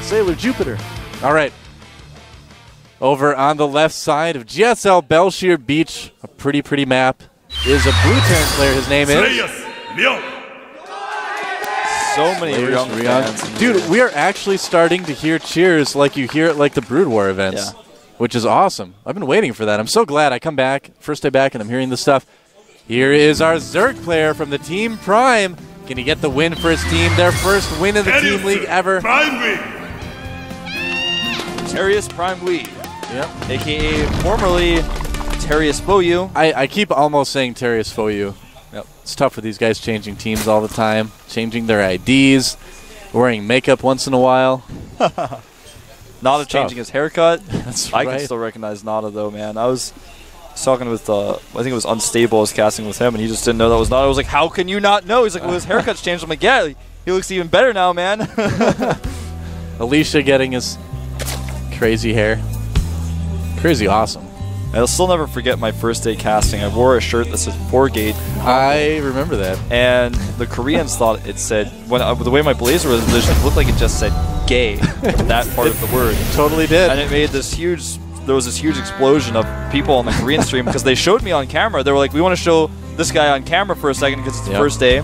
Sailor Jupiter. All right. Over on the left side of GSL Belshir Beach, a pretty map, is a blue Terran player. His name is... So many Ryung fans. Dude, we are actually starting to hear cheers like you hear at like the Brood War events, which is awesome. I've been waiting for that. I'm so glad I come back, first day back, and I'm hearing this stuff. Here is our Zerg player from the Team Prime. Can he get the win for his team? Their first win in the Team League ever. Terius Prime Wee. Yep. A.k.a. formerly Terius Foyu. I keep almost saying Terius Foyu. Yep. It's tough for these guys changing teams all the time, changing their IDs, wearing makeup once in a while. Nada changing his haircut. That's right. I can still recognize Nada, though, man. I was talking with, I think it was Unstable, I was casting with him, and he just didn't know that was Nada. I was like, how can you not know? He's like, well, his haircut's changed. I'm like, yeah, he looks even better now, man. Alicia getting his crazy hair. Crazy awesome. I'll still never forget my first day casting. I wore a shirt that said 4-Gate. I remember that. And the Koreans thought it said, the way my blazer was positioned, it looked like it just said gay, that part of the word. Totally did. And it made this huge, there was this huge explosion of people on the Korean stream because they showed me on camera. They were like, we want to show this guy on camera for a second because it's the first day.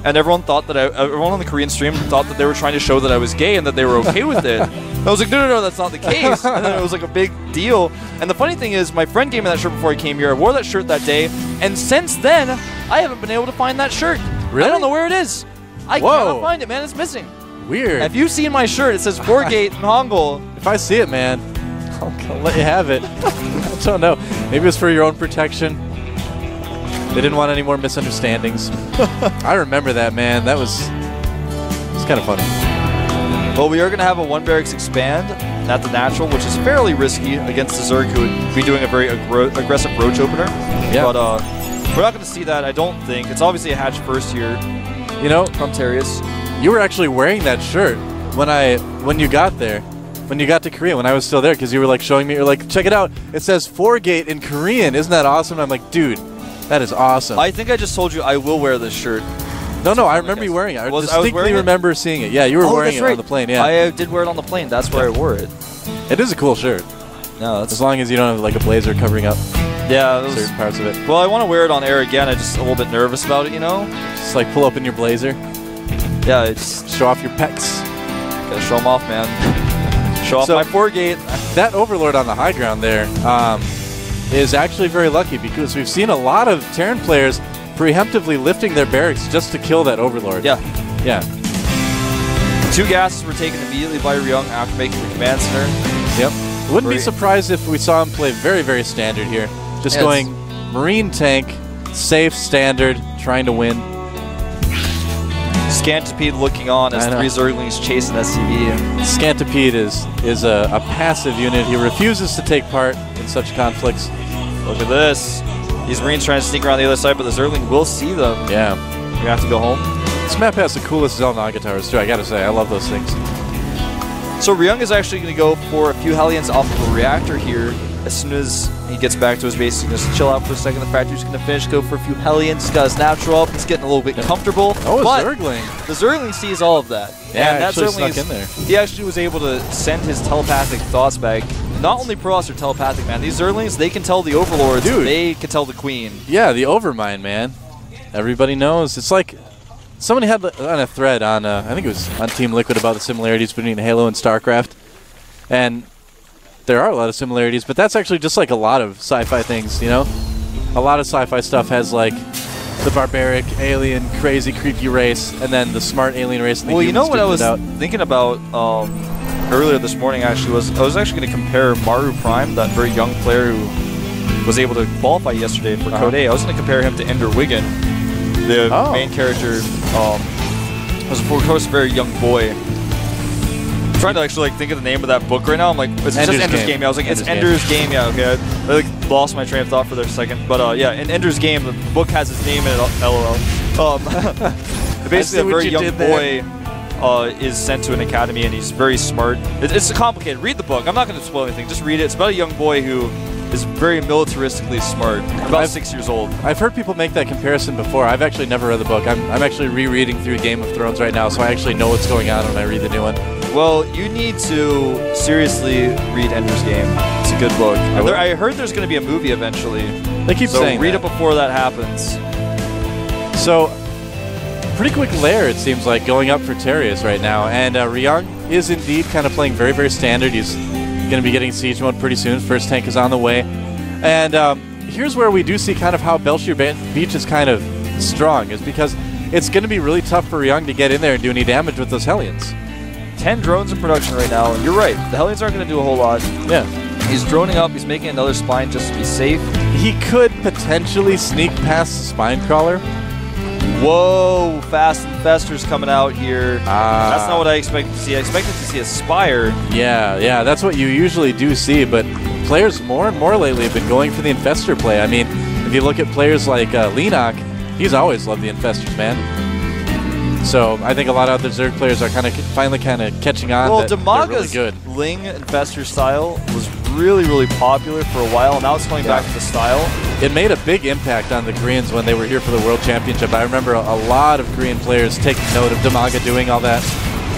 And everyone thought that everyone on the Korean stream thought that they were trying to show that I was gay and that they were okay with it. I was like, no, that's not the case. And then it was like a big deal. And the funny thing is, my friend gave me that shirt before I came here. I wore that shirt that day. And since then, I haven't been able to find that shirt. Really? I don't know where it is. I cannot find it, man. It's missing. Weird. If you've seen my shirt, it says 4-Gate in Hangul. If I see it, man, I'll let you have it. I don't know. Maybe it's for your own protection. They didn't want any more misunderstandings. I remember that, man. That was kind of funny. Well, we are going to have a 1 barracks expand at the natural, which is fairly risky against the Zerg, who would be doing a very aggressive roach opener. Yeah. But we're not going to see that, I don't think. It's obviously a hatch first here. You know, from Terius. You were actually wearing that shirt when you got there. When you got to Korea, when I was still there, because you were like showing me, you're like, check it out. It says 4-Gate in Korean. Isn't that awesome? And I'm like, dude, that is awesome. I think I just told you I will wear this shirt. No, I remember you wearing it. I distinctly remember seeing it. Yeah, you were wearing it on the plane. Yeah, I did wear it on the plane. That's where I wore it. It is a cool shirt. No, that's as long as you don't have like a blazer covering up certain parts of it. Well, I want to wear it on air again. I'm just a little bit nervous about it, you know? Just like pull up in your blazer. Yeah, it's show off your pecs. Gotta show them off, man. Show off my 4-Gate. That Overlord on the high ground there is actually very lucky because we've seen a lot of Terran players preemptively lifting their barracks just to kill that Overlord. Yeah. Yeah. 2 gases were taken immediately by Ryung after making the command center. Yep. Wouldn't be surprised if we saw him play very standard here. Just going Marine tank, safe, standard, trying to win. Scantipede looking on as 3 Zerglings chasing SCV. Scantipede is a passive unit. He refuses to take part in such conflicts. Look at this. These Marines trying to sneak around the other side, but the Zergling will see them. Yeah. We have to go home. This map has the coolest Xel'Naga towers too, I gotta say. I love those things. So Ryung is actually going to go for a few Hellions off of a reactor here. As soon as he gets back to his base, he's going to chill out for a second. The factory's going to finish, go for a few Hellions. He's got his natural up. He's getting a little bit comfortable. Oh, a but Zergling. The Zergling sees all of that. Yeah, and that actually Zergling snuck in there. He actually was able to send his telepathic thoughts back. Not only Protoss are telepathic, man. These Zerglings, they can tell the Overlords. Dude. They can tell the Queen. Yeah, the Overmind, man. Everybody knows. It's like somebody had on a thread on, I think it was on Team Liquid, about the similarities between Halo and StarCraft. And there are a lot of similarities, but that's actually just like a lot of sci-fi things, you know? A lot of sci-fi stuff has like the barbaric, alien, crazy, creepy race, and then the smart alien race. And the well, you know what I was out. thinking about earlier this morning actually was I was actually going to compare Maru Prime, that very young player who was able to qualify yesterday for Code A. I was going to compare him to Ender Wiggin, the main character. Was of course a very young boy. I'm trying to actually think of the name of that book right now. I'm like, it's just Ender's Game. Yeah, I was like, it's Ender's Game. Yeah, okay. I like lost my train of thought for a second. But yeah, in Ender's Game, the book has his name in it. LOL. Basically, a very young boy is sent to an academy, and he's very smart. It's complicated. Read the book. I'm not going to spoil anything. Just read it. It's about a young boy who is very militaristically smart. About 6 years old. I've heard people make that comparison before. I've actually never read the book. I'm actually rereading through Game of Thrones right now, so I actually know what's going on when I read the new one. Well, you need to seriously read Ender's Game. It's a good book. I heard there's going to be a movie eventually. They keep saying read that. it before that happens. So, pretty quick lair, it seems like, going up for Terius right now. And Ryung is indeed kind of playing very, very standard. He's going to be getting siege mode pretty soon. First tank is on the way. And here's where we do see kind of how Belshir Beach is kind of strong, is because it's going to be really tough for Ryung to get in there and do any damage with those Hellions. 10 drones in production right now, and you're right. The Hellions aren't going to do a whole lot. Yeah. He's droning up. He's making another spine just to be safe. He could potentially sneak past the spine crawler. Whoa, Fast Infestors coming out here. That's not what I expected to see. I expected to see a Spire. Yeah, that's what you usually do see, but players more and more lately have been going for the Infestor play. I mean, if you look at players like Leenock, he's always loved the Infestors, man. So I think a lot of other Zerg players are finally catching on. Well, that Damaga's really good. Ling Infestor style was really, really popular for a while. Now it's coming back to the style. It made a big impact on the Koreans when they were here for the World Championship. I remember a lot of Korean players taking note of Damaga doing all that,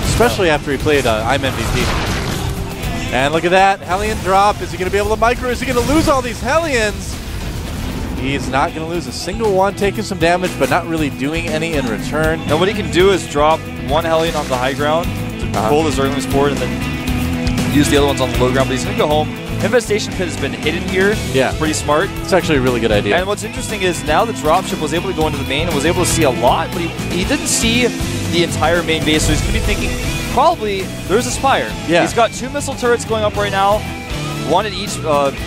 especially after he played I'm MVP. And look at that, Hellion drop. Is he going to be able to micro? Is he going to lose all these Hellions? He's not going to lose a single one, taking some damage, but not really doing any in return. And what he can do is drop one Hellion on the high ground to pull the Zerglings forward and then use the other ones on the low ground. But he's going to go home. Infestation Pit has been hidden here. Yeah. It's pretty smart. It's actually a really good idea. And what's interesting is now the dropship was able to go into the main and was able to see a lot, but he didn't see the entire main base, so he's going to be thinking, probably, there's a Spire. Yeah. He's got 2 missile turrets going up right now. One at each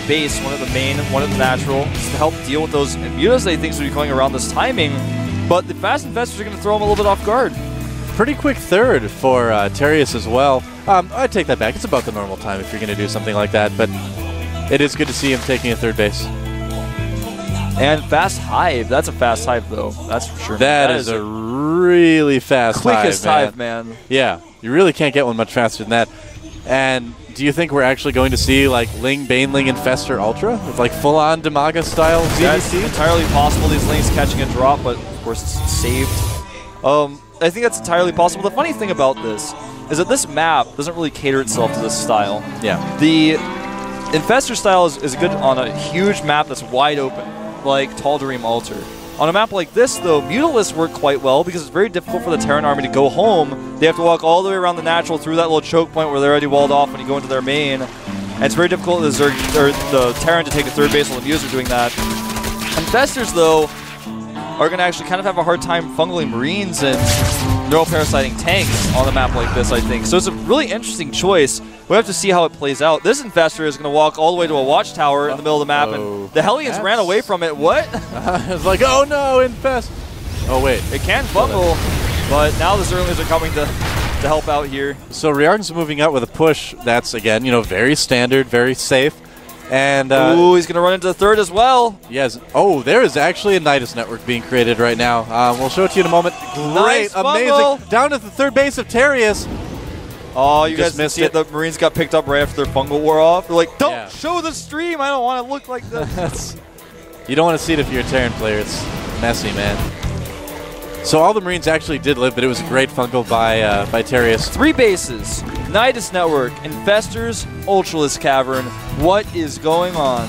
base, one at the main, one at the natural, just to help deal with those mutas that he thinks will be going around this timing. But the Fast Infestors are going to throw him a little bit off guard. Pretty quick third for Terius as well. I take that back. It's about the normal time if you're going to do something like that, but it is good to see him taking a third base. And Fast Hive. That's a fast Hive, though. That's for sure. That is a really fast quickest hive, man. Yeah, you really can't get one much faster than that. And do you think we're actually going to see like Ling, Baneling, Infestor Ultra with like full-on Damaga style ZVC? That's entirely possible. These Lings catching a drop, but of course it's saved. I think that's entirely possible. The funny thing about this is that this map doesn't really cater itself to this style. Yeah. The Infestor style is good on a huge map that's wide open, like Tal'Darim Altar. On a map like this, though, Mutalisks work quite well because it's very difficult for the Terran army to go home. They have to walk all the way around the natural through that little choke point where they're already walled off when you go into their main. And it's very difficult for the Terran to take a third base while the Mutas are doing that. Infestors, though, are going to actually kind of have a hard time fungling Marines and neural parasiting tanks on a map like this, I think. So it's a really interesting choice. We have to see how it plays out. This Infestor is going to walk all the way to a watchtower in the middle of the map, and the Hellions ran away from it. What? It's like, oh no, Infest. Oh wait. It can fungal, but now the Zerglings are coming to help out here. So Ryung's moving out with a push that's, again, very standard, very safe. And ooh, he's going to run into the third as well. Yes. Oh, there is actually a Nidus network being created right now. We'll show it to you in a moment. Nice Great, amazing. fungal. Down at the third base of Terius. Oh, you guys missed see it. The Marines got picked up right after their fungal wore off. They're like, don't show the stream. I don't want to look like this. You don't want to see it if you're a Terran player. It's messy, man. So all the Marines actually did live, but it was a great fungal by Terius. 3 bases. Nidus Network, Infestors, Ultralisk Cavern. What is going on?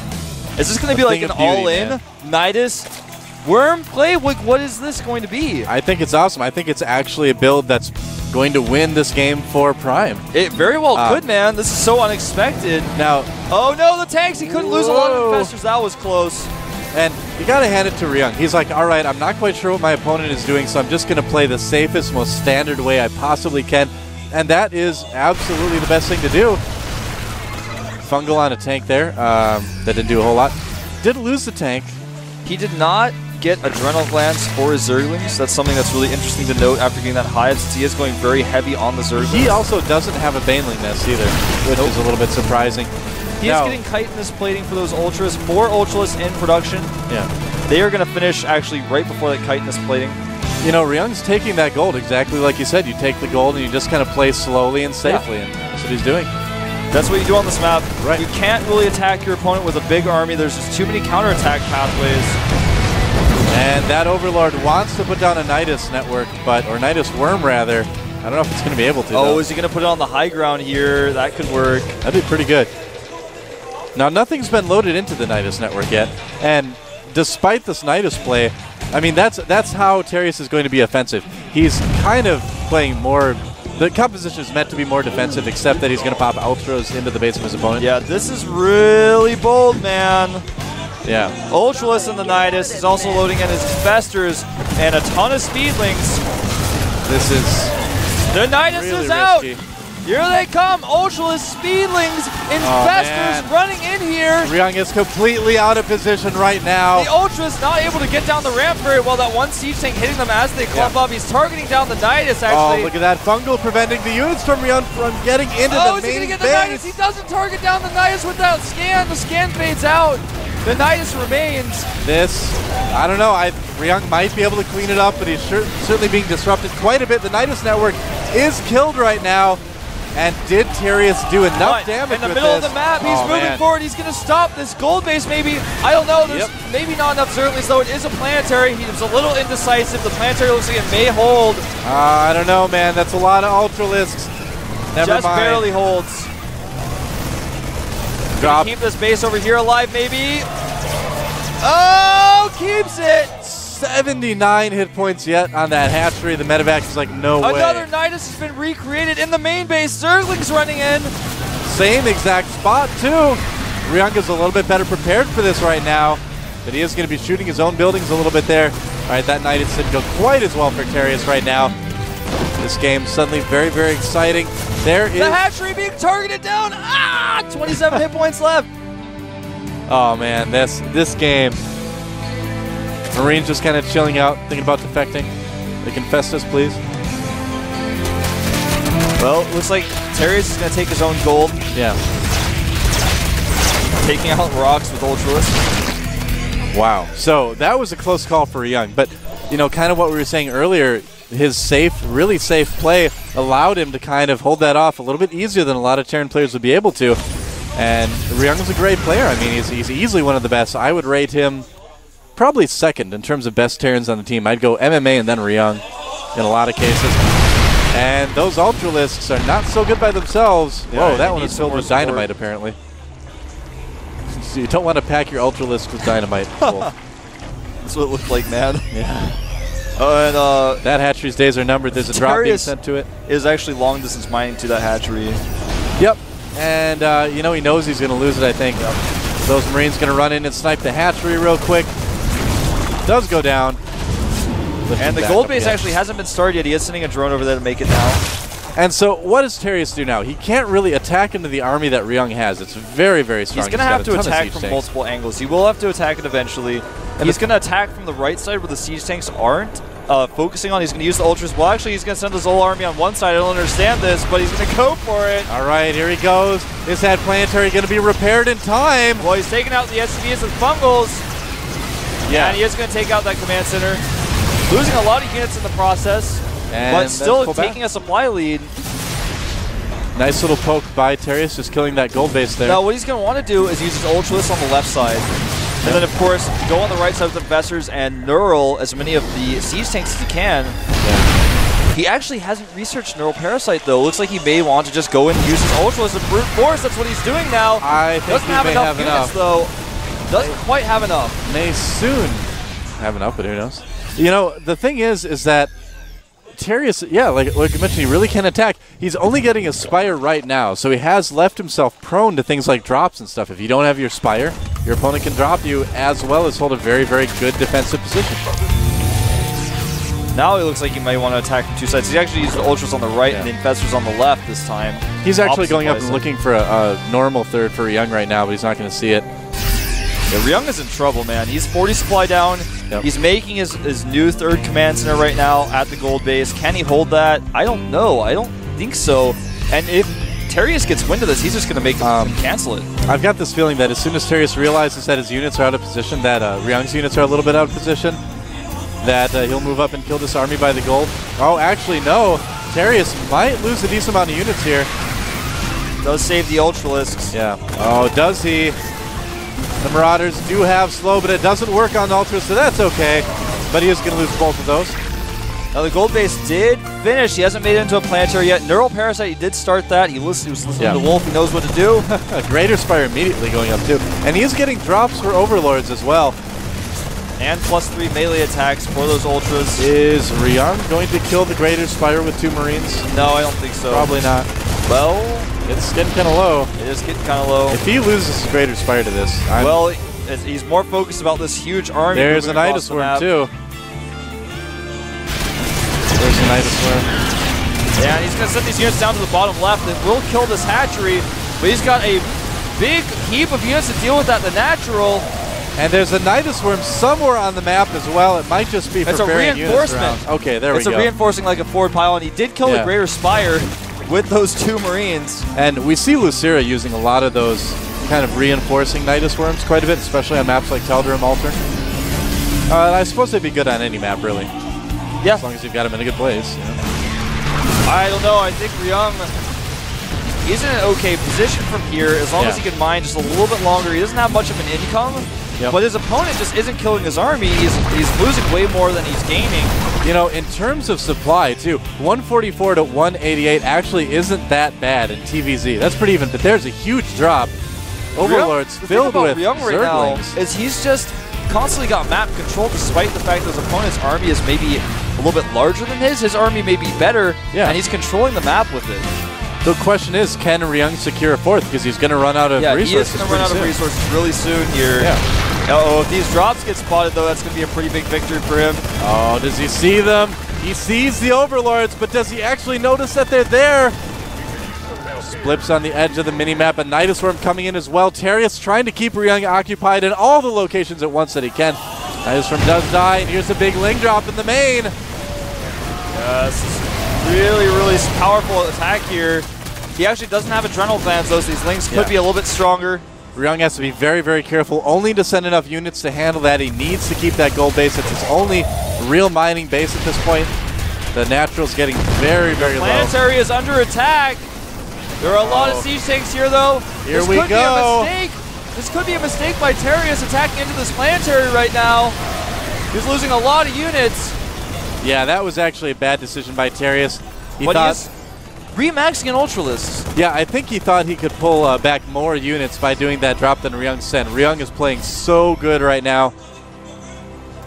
Is this going to be like an all-in Nidus Worm play? What is this going to be? I think it's awesome. I think it's actually a build that's going to win this game for Prime. It very well could, man. This is so unexpected. Now, oh no, the tanks! He couldn't lose a lot of Infestors. That was close. And you got to hand it to Ryung. He's like, all right, I'm not quite sure what my opponent is doing, so I'm just going to play the safest, most standard way I possibly can. And that is absolutely the best thing to do. Fungal on a tank there. That didn't do a whole lot. Did lose the tank. He did not get Adrenal Glands for his Zerglings. That's something that's really interesting to note after getting that Hive, since he is going very heavy on the Zerglings. He also doesn't have a Baneling Nest either, which is a little bit surprising. He is getting chitinous plating for those Ultras. 4 Ultras in production. Yeah. They are going to finish actually right before that chitinous plating. Ryung's taking that gold exactly like you said. You take the gold and you just kind of play slowly and safely, and that's what he's doing. That's what you do on this map. Right. You can't really attack your opponent with a big army. There's just too many counterattack pathways. And that Overlord wants to put down a Nidus network, or Nidus Worm rather, I don't know if it's going to be able to. Oh, though. is he going to put it on the high ground here? That could work. That'd be pretty good. Now, nothing's been loaded into the Nidus network yet, and despite this Nidus play, I mean, that's how Terius is going to be offensive. He's kind of playing more. The composition is meant to be more defensive, except that he's going to pop Ultras into the base of his opponent. Yeah, this is really bold, man. Yeah. Ultralisk in the Nidus is also loading in his Festers and a ton of Speedlings. This is The Nidus really is out. risky. Here they come. Ultralisk, Speedlings, and Festers man. running in here. Ryung is completely out of position right now. The Ultras not able to get down the ramp very well. That one siege tank hitting them as they clump up. He's targeting down the Nidus, actually. Oh, look at that fungal preventing the units from Ryung from getting into the is he main going to get base. the Nidus? He doesn't target down the Nidus with that scan. The scan fades out. The Nidus remains. This, I don't know. Ryung might be able to clean it up, but he's certainly being disrupted quite a bit. The Nidus network is killed right now. And did Terius do enough damage in the with middle this? of the map? He's moving forward. He's going to stop this gold base maybe. I don't know. There's maybe not enough Zerglings, though. It is a planetary. He was a little indecisive. The planetary looks like it may hold. I don't know, man. That's a lot of Ultralisks. Never Just mind. barely holds. Drop. Keep this base over here alive, maybe. Oh, keeps it. 79 hit points yet on that hatchery. The medevac is like, no way. Another Nidus has been recreated in the main base. Zerglings running in. Same exact spot, too. Ryung is a little bit better prepared for this right now, but he is going to be shooting his own buildings a little bit there. All right, that Nidus didn't go quite as well for Terius right now. This game suddenly very, very exciting. There is the hatchery being targeted down. 27 hit points left. Oh, man, this game. Marines just kind of chilling out, thinking about defecting. They can fest us, please. Well, looks like Terius is going to take his own gold. Yeah. Taking out rocks with Ultralisk. Wow. So that was a close call for Ryung. But, you know, kind of what we were saying earlier, his really safe play allowed him to kind of hold that off a little bit easier than a lot of Terran players would be able to. And Ryung is a great player. I mean, he's easily one of the best. I would rate him probably second in terms of best Terrans on the team. I'd go MMA and then Ryung in a lot of cases. And those Ultralisks are not so good by themselves. Yeah, whoa, that one is filled with dynamite, apparently. So you don't want to pack your Ultralisk with dynamite. Cool. That's what it looked like, man. Yeah. Oh, and that hatchery's days are numbered. There's a drop being sent to it. Is actually long distance mining to that hatchery. Yep. And, you know, he knows he's going to lose it, I think. Yep. Those Marines going to run in and snipe the hatchery real quick. Does go down. And the gold base actually hasn't been started yet. He is sending a drone over there to make it now. And so what does Terius do now? He can't really attack into the army that Ryung has. It's very, very strong. He's going to have to attack from multiple angles. He will have to attack it eventually. And he's going to attack from the right side where the siege tanks aren't focusing on. He's going to use the Ultras. Well, actually, he's going to send his whole army on one side. I don't understand this, but he's going to go for it. All right, here he goes. Is that planetary going to be repaired in time? Well, he's taking out the SCVs with Fungals. Yeah. And he is going to take out that command center. Losing a lot of units in the process, but still taking a supply lead. Nice little poke by Terius, just killing that gold base there. Now, what he's going to want to do is use his Ultralisk on the left side. And then, of course, go on the right side with the Vessers and Neural as many of the siege tanks as he can. Yeah. He actually hasn't researched Neural Parasite, though. Looks like he may want to just go in and use his Ultralisk and brute force. That's what he's doing now. I think doesn't he have may enough have units, enough. though. Doesn't quite have enough. May soon have enough, but who knows? You know, the thing is that Terius, yeah, like you mentioned, he really can attack. He's only getting a Spire right now, so he has left himself prone to things like drops and stuff. If you don't have your Spire, your opponent can drop you as well as hold a very, very good defensive position. Now it looks like he might want to attack from two sides. He's actually used the Ultras on the right and the Infestors on the left this time. He's actually going up and looking for a normal third for Ryung right now, but he's not going to see it. Yeah, Ryung is in trouble, man. He's 40 supply down. Yep. He's making his new third command center right now at the gold base. Can he hold that? I don't know. I don't think so. And if Terius gets wind of this, he's just going to make him cancel it. I've got this feeling that as soon as Terius realizes that his units are out of position, that Ryung's units are a little bit out of position, that he'll move up and kill this army by the gold. Oh, actually, no. Terius might lose a decent amount of units here. Does save the Ultralisks. Yeah. Oh, does he? The Marauders do have slow, but it doesn't work on Ultras, so that's okay. But he is going to lose both of those. Now the gold base did finish. He hasn't made it into a planetary yet. Neural Parasite, he did start that. He was listening to Wolf. He knows what to do. Greater Spire immediately going up too. And he is getting drops for Overlords as well. And +3 melee attacks for those Ultras. Is Ryung going to kill the Greater Spire with 2 Marines? No, I don't think so. Probably not. Well, it's getting kind of low. It is getting kind of low. If he loses his Greater Spire to this, well, he's more focused about this huge army. There's an Nidus Worm too. There's a Nidus Worm. Yeah, and he's going to send these units down to the bottom left. It will kill this hatchery, but he's got a big heap of units to deal with at the natural. And there's a Nidus Worm somewhere on the map as well. It might just be for it's a reinforcement. Okay, there we go. It's a reinforcing like a forward pylon. He did kill the Greater Spire with those 2 Marines. And we see Lucira using a lot of those kind of reinforcing Nidus Worms quite a bit, especially on maps like Tal'Darim Altar. I suppose they'd be good on any map, really. Yeah. As long as you've got them in a good place. You know? I don't know. I think Ryung, he's in an okay position from here as long as he can mine just a little bit longer. He doesn't have much of an income, but his opponent just isn't killing his army. He's losing way more than he's gaining. You know, in terms of supply, too, 144 to 188 actually isn't that bad in TVZ. That's pretty even, but there's a huge drop. Overlords filled with Ryung right now is he's just constantly got map control despite the fact that his opponent's army is maybe a little bit larger than his. His army may be better, and he's controlling the map with it. The question is, can Ryung secure a 4th? Because he's going to run out of resources. Yeah, he is going to run out of resources really soon here. Uh-oh, if these drops get spotted, though, that's going to be a pretty big victory for him. Oh, does he see them? He sees the Overlords, but does he actually notice that they're there? Blips on the edge of the minimap. A Nidus Worm coming in as well. Terius trying to keep Ryung occupied in all the locations at once that he can. Nidus Worm does die, and here's a big Ling drop in the main. This is really, really powerful attack here. He actually doesn't have adrenal glands, though, so these Lings could be a little bit stronger. Ryung has to be very, very careful, only to send enough units to handle that. He needs to keep that gold base. It's his only real mining base at this point. The Natural's getting very, very low. Planetary is under attack. There are a lot of siege tanks here, though. Here we go. This could be a mistake by Terius attacking into this planetary right now. He's losing a lot of units. Yeah, that was actually a bad decision by Terius. He thought remaxing an Ultralisk. Yeah, I think he thought he could pull back more units by doing that drop than Ryung sent. Ryung is playing so good right now.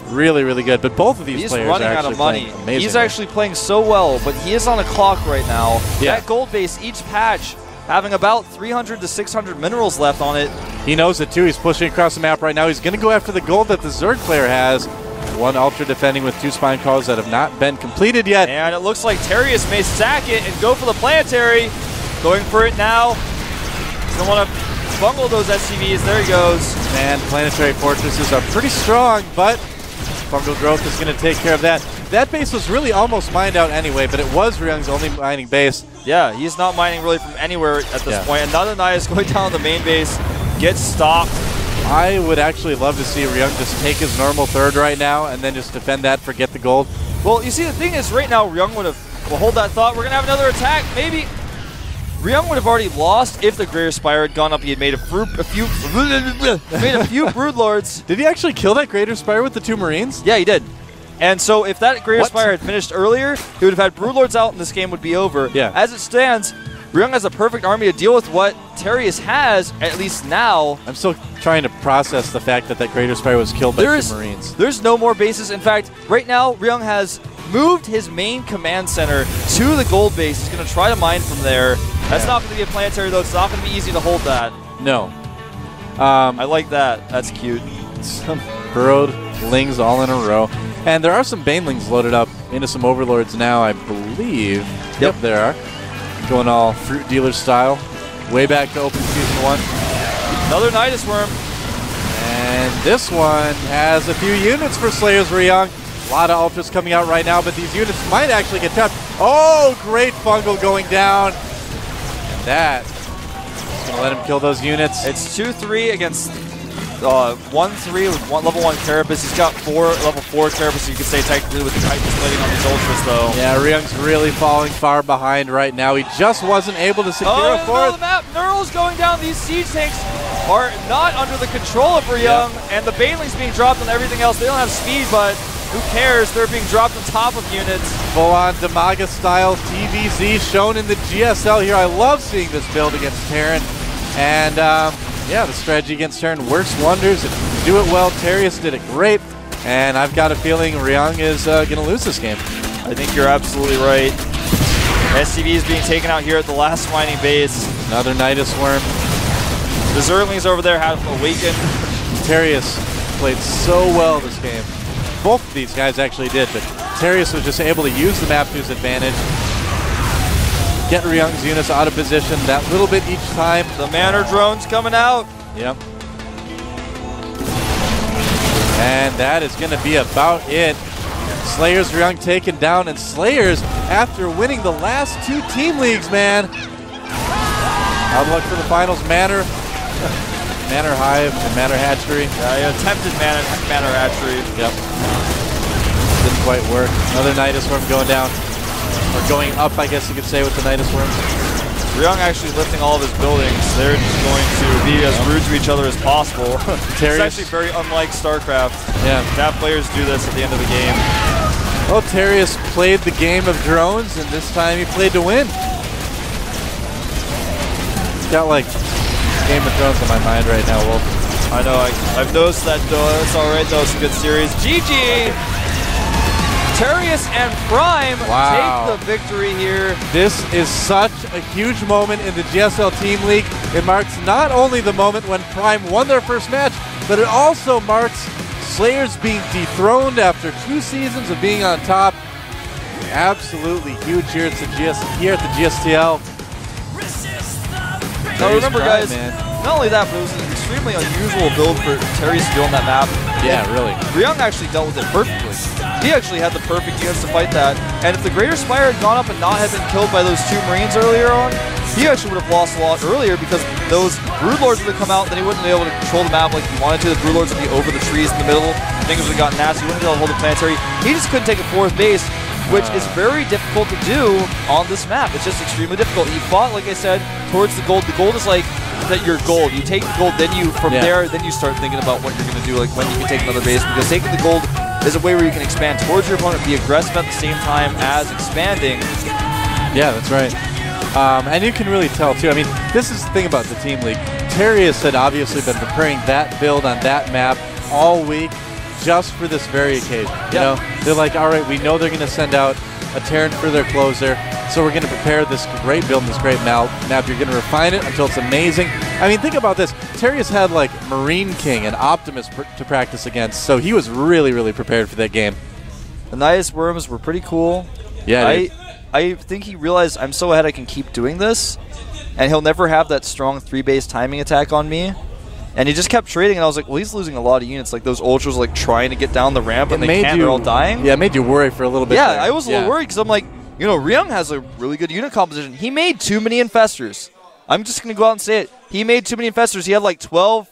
Really, really good. But both of these players are actually playing amazing. He's actually playing so well, but he is on a clock right now. Yeah. That gold base, each patch, having about 300 to 600 minerals left on it. He knows it too. He's pushing across the map right now. He's going to go after the gold that the Zerg player has. 1 Ultra defending with 2 Spine Calls that have not been completed yet. And it looks like Terius may sack it and go for the planetary. Going for it now. He's going to want to bungle those SCVs. There he goes. Man, planetary fortresses are pretty strong, but fungal growth is going to take care of that. That base was really almost mined out anyway, but it was Ryung's only mining base. Yeah, he's not mining really from anywhere at this point. Another Nidus going down the main base, gets stopped. I would actually love to see Ryung just take his normal 3rd right now and then just defend that, forget the gold. Well, you see, the thing is, right now, Ryung would have, well, hold that thought, we're going to have another attack, maybe. Ryung would have already lost if the Greater Spire had gone up. He had made a few Broodlords. Did he actually kill that Greater Spire with the 2 Marines? Yeah, he did. And so if that Greater Spire had finished earlier, he would have had Broodlords out and this game would be over. Yeah. As it stands, Ryung has a perfect army to deal with what Terius has, at least now. I'm still trying to process the fact that that Greater Spire was killed by 2 Marines. There's no more bases. In fact, right now, Ryung has moved his main command center to the gold base. He's going to try to mine from there. That's not going to be a planetary, though. It's not going to be easy to hold that. No. I like that. That's cute. Some burrowed Lings all in a row. And there are some Banelings loaded up into some Overlords now, I believe. Yep, there are. Going all Fruit Dealer style. Way back to Open Season 1. Another Nidus Worm. And this one has a few units for Slayers Ryung. A lot of Ultras coming out right now, but these units might actually get tapped. Oh, great Fungal going down. And that is going to let him kill those units. It's 2-3 against 1-3 with level 1 Carapace. He's got 4 level 4 Carapace, you could say technically, with the Titan plating on these Ultras, though. Yeah, Ryung's really falling far behind right now. He just wasn't able to secure a 4th. The map, Neural's going down. These siege tanks are not under the control of Ryung, and the Banelings being dropped on everything else. They don't have speed, but Who cares? They're being dropped on top of units. Full-on Damaga style TVZ shown in the GSL here. I love seeing this build against Terran. And yeah, the strategy against Terran works wonders. If you do it well, Terius did it great. And I've got a feeling Ryung is going to lose this game. I think you're absolutely right. SCV is being taken out here at the last mining base. Another Nidus Worm. The Zerglings over there have awakened. Terius played so well this game. Both of these guys actually did, but Terius was just able to use the map to his advantage. Get Ryung's units out of position that little bit each time. The Manor drone's coming out. Yep. And that is going to be about it. Slayers Ryung taken down, and Slayers, after winning the last 2 team leagues, man. Hard luck for the finals. Manor Hive and Manor Hatchery. Yeah, attempted Manor Hatchery. Yep. Didn't quite work. Another Nidus Worm going down. Or going up, I guess you could say, with the Nidus Worms. Ryung actually lifting all of his buildings. They're just going to be as rude to each other as possible. It's actually very unlike StarCraft. Yeah. That players do this at the end of the game. Well, Terius played the game of drones, and this time he played to win. It's got like Game of Thrones on my mind right now, Wolf. I know, I've noticed that though. It's alright though, it's a good series. GG! Terius and Prime take the victory here. This is such a huge moment in the GSL Team League. It marks not only the moment when Prime won their first match, but it also marks Slayers being dethroned after 2 seasons of being on top. Absolutely huge here at the GSTL. Now remember, guys, not only that, but it was an extremely unusual build for Terius to do on that map. Yeah, really. Ryung actually dealt with it perfectly. He actually had the perfect units to fight that. And if the Greater Spire had gone up and not had been killed by those 2 Marines earlier on, he actually would have lost a lot earlier because those Broodlords would have come out, then he wouldn't be able to control the map like he wanted to. The Broodlords would be over the trees in the middle. Things would have gotten nasty. He wouldn't be able to hold the planetary. He just couldn't take a 4th base, which is very difficult to do on this map. It's just extremely difficult. He fought, like I said, towards the gold. The gold is like that your gold. You take the gold, then you, from there, then you start thinking about what you're going to do, like when you can take another base, because taking the gold is a way where you can expand towards your opponent, be aggressive at the same time as expanding. Yeah, that's right. And you can really tell, too. I mean, this is the thing about the Team League. Terius had obviously been preparing that build on that map all week just for this very occasion. You know, they're like, all right, we know they're going to send out a Terran for their closer, so we're going to prepare this great build and this great map. You're going to refine it until it's amazing. I mean, think about this. Terius had like Marine King and Optimus to practice against, so he was really, really prepared for that game. The Nidus Worms were pretty cool. Yeah, I think he realized I'm so ahead I can keep doing this, and he'll never have that strong 3-base timing attack on me. And he just kept trading, and I was like, well, he's losing a lot of units. Like, those Ultras like trying to get down the ramp, and they can't, they're all dying. Yeah, it made you worry for a little bit. Yeah, I was a little worried, because I'm like, you know, Ryung has a really good unit composition. He made too many Infestors. I'm just going to go out and say it. He made too many Infestors. He had like 12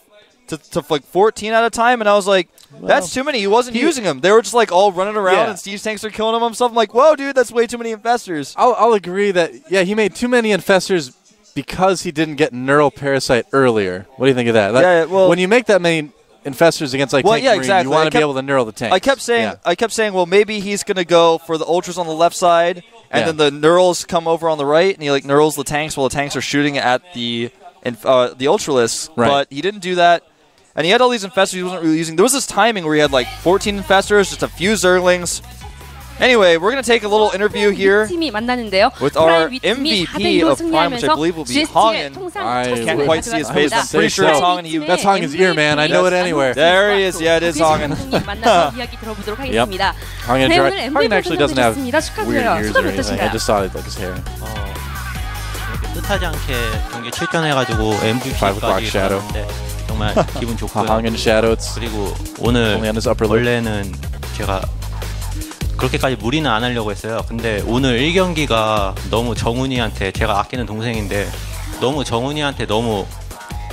to like 14 at a time, and I was like, that's too many. He wasn't using them. They were just like all running around, and Steve's tanks are killing them himself. I'm like, whoa, dude, that's way too many Infestors. I'll agree that, yeah, he made too many Infestors because he didn't get Neural Parasite earlier. What do you think of that? Yeah, well, when you make that many Infestors against like Tank Marine, you want to be able to neural the tanks. I kept saying, well, maybe he's going to go for the Ultras on the left side, and then the Neurals come over on the right, and he like Neurals the tanks while the tanks are shooting at the Ultralists. Right. But he didn't do that. And he had all these Infestors he wasn't really using. There was this timing where he had like 14 Infestors, just a few Zerglings. Anyway, we're going to take a little interview here with our MVP of Prime, which I believe will be Hongin. I can't quite see his face, but I'm pretty sure it's Hongin. That's Hongin's ear, man. I know it anywhere. There he is. Yeah, it is Hongin. Yep. Hongin actually doesn't have weird ears or anything. I just saw it like his hair. 뜻하지 않게 경기에 출전해가지고 MVP까지 받았는데 정말 기분 좋고요. Hongin Shadow. 그리고 오늘 원래는 제가 그렇게까지 무리는 안 하려고 했어요. 근데 오늘 1경기가 너무 정훈이한테, 제가 아끼는 동생인데 너무 정훈이한테 너무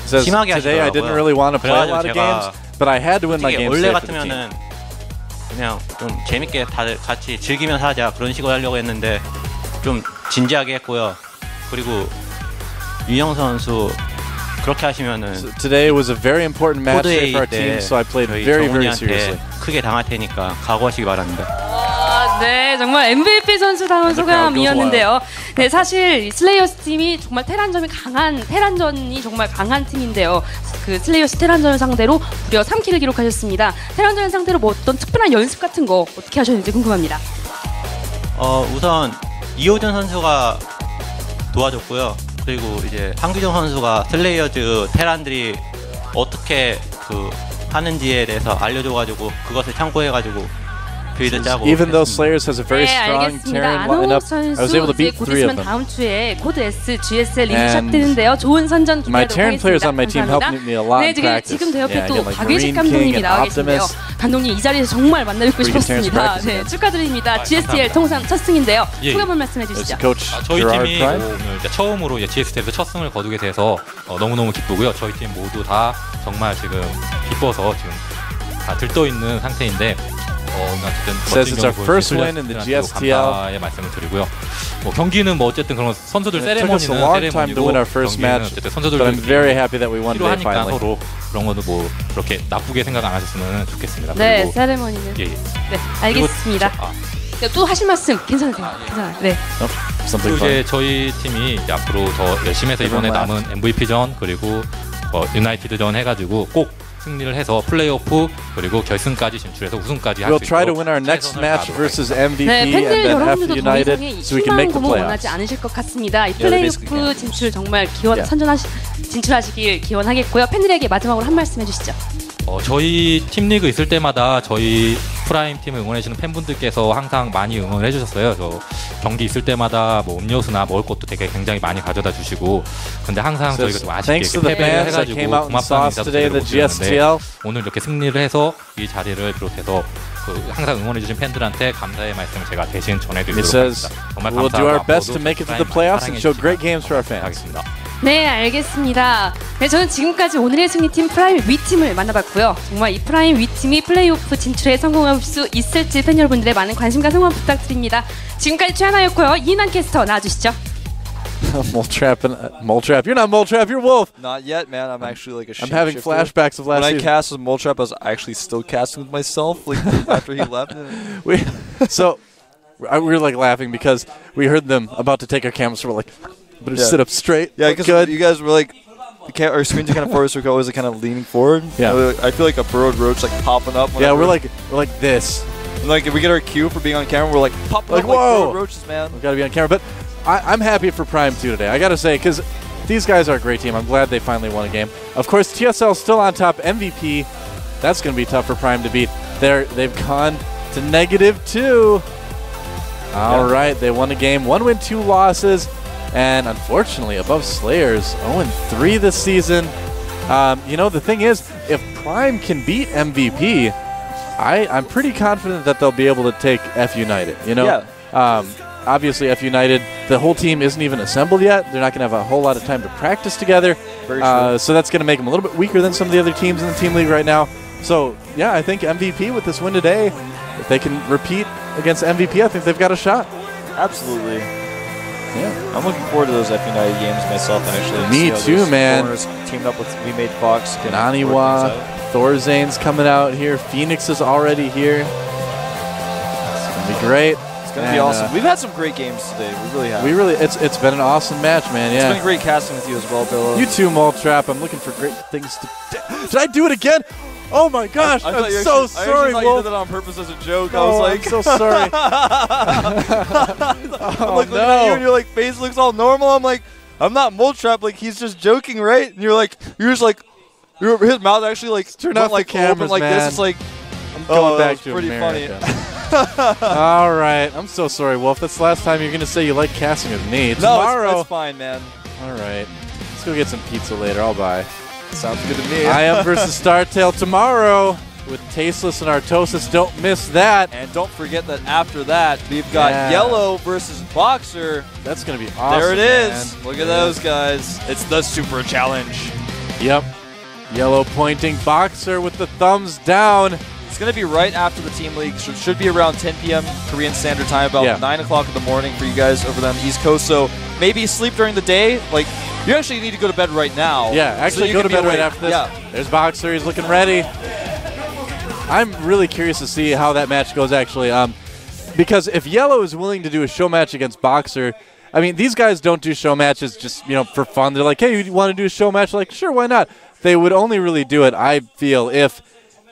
심하게 하시더라고요. Today I didn't really want to play a lot of games, but I had to win my games. 원래 같으면은 그냥 좀 재밌게 다들 같이 즐기면서 하자 그런 식으로 하려고 했는데 좀 진지하게 했고요. 그리고 윤영 선수 그렇게 하시면은 today was a very important match day for our team, so I played very, very seriously. 크게 당할 테니까 각오하시기 바랍니다. 네, 정말 MVP 선수다운 소감이었는데요. 네, 사실 슬레이어스 팀이 정말 테란전이 정말 강한 팀인데요. 그 슬레이어스 테란전을 상대로 무려 3킬을 기록하셨습니다. 테란전을 상대로 뭐 어떤 특별한 연습 같은 거 어떻게 하셨는지 궁금합니다. 우선 이호준 선수가 도와줬고요. 그리고 이제 한규정 선수가 슬레이어즈 테란들이 어떻게 하는지에 대해서 알려줘가지고 그것을 참고해가지고 빌드 짜고. Even though Slayers has a very strong Terran lineup, I was able to beat 3 of them. 다음 주에 코드 S, GSL 리그 시작되는데요. 좋은 선전 My 기대하도록 Terran players on my team helped 하겠습니다. me a lot 네, in practice. 지금 제 옆에 Yeah, 또 again, like 박예식 Marine 감독님이 King and 나와 계신데요. Optimus. 감독님 이 자리에서 정말 만나뵙고 Freaking 싶었습니다. Terrans 네, 축하드립니다. GSL 통산 첫 승인데요. 소감 한번 말씀해 It's 주시죠. Coach 저희 Gerard 팀이 Prime. 오늘 이제 처음으로 GST에서 첫 승을 거두게 돼서 너무너무 기쁘고요. 저희 팀 모두 다 정말 지금 기뻐서 지금 다 들떠 있는 상태인데 어쨌든 Says it's our 멋진 first 경기 win in the 보여주신 GSTL. 감사의 말씀을 드리고요. 뭐 경기는 뭐 어쨌든 그런 선수들 It took us a long time to win our first match, 어쨌든 but 선수들 I'm very happy that we won today 필요하니까 finally. 서로 그런 것도 뭐 그렇게 나쁘게 생각 안 하셨으면 좋겠습니다. 네, 그리고 세레머니는. 예, 예. 네, 알겠습니다. 그리고 네, 또 하실 말씀 괜찮으세요? 괜찮아요. 네. Nope, something 그리고 fun. 이제 저희 팀이 이제 앞으로 더 열심히 해서 이번에 남은 MVP전 그리고 유나이티드전 해가지고 꼭 승리를 해서 플레이오프 그리고 결승까지 진출해서 우승까지 할 We'll 수 try to 있도록 win our next 최선을 match 다하도록 versus MVP 네, and 팬들 then F 여러분들도 더 United 이상의 so we can make the 희망 고문 원하지 playoffs. 않으실 것 같습니다. 이 Yeah, they basically 플레이오프 can. 진출 정말 Yeah. 진출하시길 기원하겠고요. 팬들에게 마지막으로 한 말씀 해주시죠. 저희 팀 리그 있을 때마다 저희 프라임 팀을 응원해주시는 팬분들께서 항상 많이 응원해 주셨어요. 저 경기 있을 때마다 뭐 음료수나 먹을 것도 되게 굉장히 많이 가져다 주시고 근데 항상 저희가 좀 아쉽게 Thanks to the 패배를 fans that 해가지고 came out and saw 고맙다는 us 인사도 today in the 드리고 싶었는데 GSTL. 오늘 이렇게 승리를 해서 이 자리를 비롯해서 항상 응원해주신 팬들한테 감사의 말씀을 제가 대신 It 전해드리도록 says 하겠습니다. 정말 we'll do our 감사하고 best to 앞으로도 make it to the 프라임 playoffs and show 사랑해 great games for our 주시기 fans. 바라겠습니다. 네, 알겠습니다. 네, 저는 지금까지 오늘의 승리팀 프라임 위팀을 만나봤고요. 정말 이 프라임 위팀이 플레이오프 진출에 성공할 수 있을지 팬 여러분들의 많은 관심과 성원 부탁드립니다. 지금까지 최하나였고요. 이난 캐스터 나와주시죠. Moletrap, you're not Moletrap, you're Wolf. Not yet, man. I'm actually like a I'm having shapeshifter. flashbacks of When last I season. cast with Moletrap, I was actually still casting with myself, like after he left. So we were like laughing because we heard them about to take our cameras. So we're like, better Yeah. sit up straight. Yeah, look because good. you guys were like, our screens are kind of forward, so we're always like, kind of leaning forward. Yeah. I feel like a burrowed roach like popping up. Yeah, whenever- we're like this. And, like if we get our cue for being on camera, we're like popping Like, up like whoa. burrowed roaches, man. We've got to be on camera. But I'm happy for Prime 2 today. I got to say, because these guys are a great team. I'm glad they finally won a game. Of course, TSL still on top. MVP, that's going to be tough for Prime to beat. They've gone to -2. All right, they won a game. 1 win, 2 losses. And unfortunately, above Slayers, 0-3 this season. The thing is, if Prime can beat MVP, I'm pretty confident that they'll be able to take F United. Obviously, F United, the whole team isn't even assembled yet. They're not going to have a whole lot of time to practice together. Very true. So that's going to make them a little bit weaker than some of the other teams in the team league right now. So, yeah, I think MVP with this win today, if they can repeat against MVP, I think they've got a shot. Absolutely. Yeah. I'm looking forward to those F United games myself, actually. Me See how too, those man. foreigners teamed up with We Made Fox. can work Naniwa, things out. Thorzane's coming out here. Phoenix is already here. It's going to be great. It's going to be awesome. We've had some great games today. We really have. It's been an awesome match, man. It's Yeah. been great casting with you as well, Bill. You too, Moletrap. I'm looking for great things to. Did I do it again? Oh my gosh! I'm so sorry, I thought you Wolf. did that on purpose as a joke. I Oh, was like, I'm so sorry. I'm like looking no. at you and your like face looks all normal. I'm like, I'm not Moletrap. Like he's just joking, right? And you're just like, his mouth actually like Turn went off the like cameras, open like man. this. It's like I'm going back that's to pretty America. funny. All right. I'm so sorry, Wolf. That's the last time you're going to say you like casting with me. No, Tomorrow. it's fine, man. All right. Let's go get some pizza later. I'll buy. Sounds good to me. I am versus StarTale tomorrow with Tasteless and Artosis. Don't miss that. And don't forget that after that, we've got Yeah. Yellow versus Boxer. That's going to be awesome. There it is. man. Look There at it those is. guys. It's the Super Challenge. Yep. Yellow pointing Boxer with the thumbs down. It's going to be right after the Team League. So it should be around 10 p.m. Korean Standard Time, about 9 o'clock in the morning for you guys over there on the East Coast. So maybe sleep during the day. Like, you actually need to go to bed right now. Yeah, actually so you go can to be bed right awake. after this. Yeah. There's Boxer. He's looking ready. I'm really curious to see how that match goes, actually. Because if Yellow is willing to do a show match against Boxer, I mean, these guys don't do show matches just, for fun. They're like, hey, you want to do a show match? Like, sure, why not? They would only really do it, I feel, if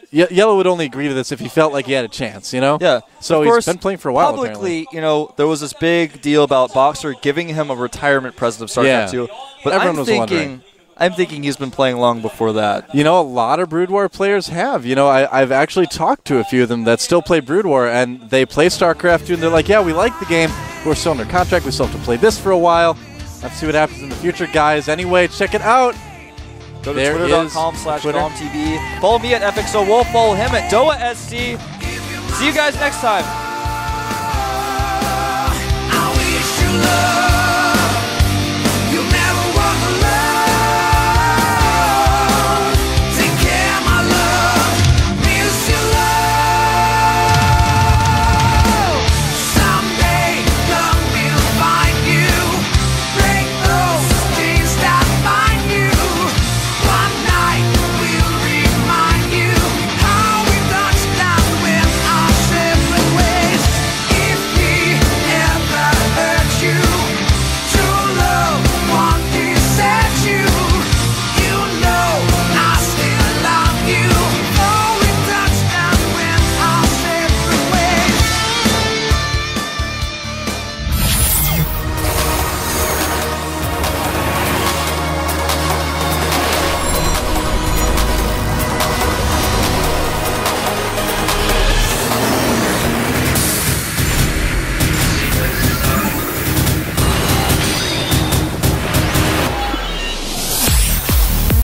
Yellow would only agree to this if he felt like he had a chance, Yeah. So he's been playing for a while, publicly, apparently. There was this big deal about Boxer giving him a retirement present of StarCraft 2. But I'm thinking he's been playing long before that. A lot of Brood War players have. I've actually talked to a few of them that still play Brood War, and they play StarCraft 2, and they're like, yeah, we like the game. We're still under contract. We still have to play this for a while. Let's see what happens in the future, guys. Anyway, check it out. Go to twitter.com/GomTV. Follow me at FXOWolf. Follow him at DoaSC. See you guys next time.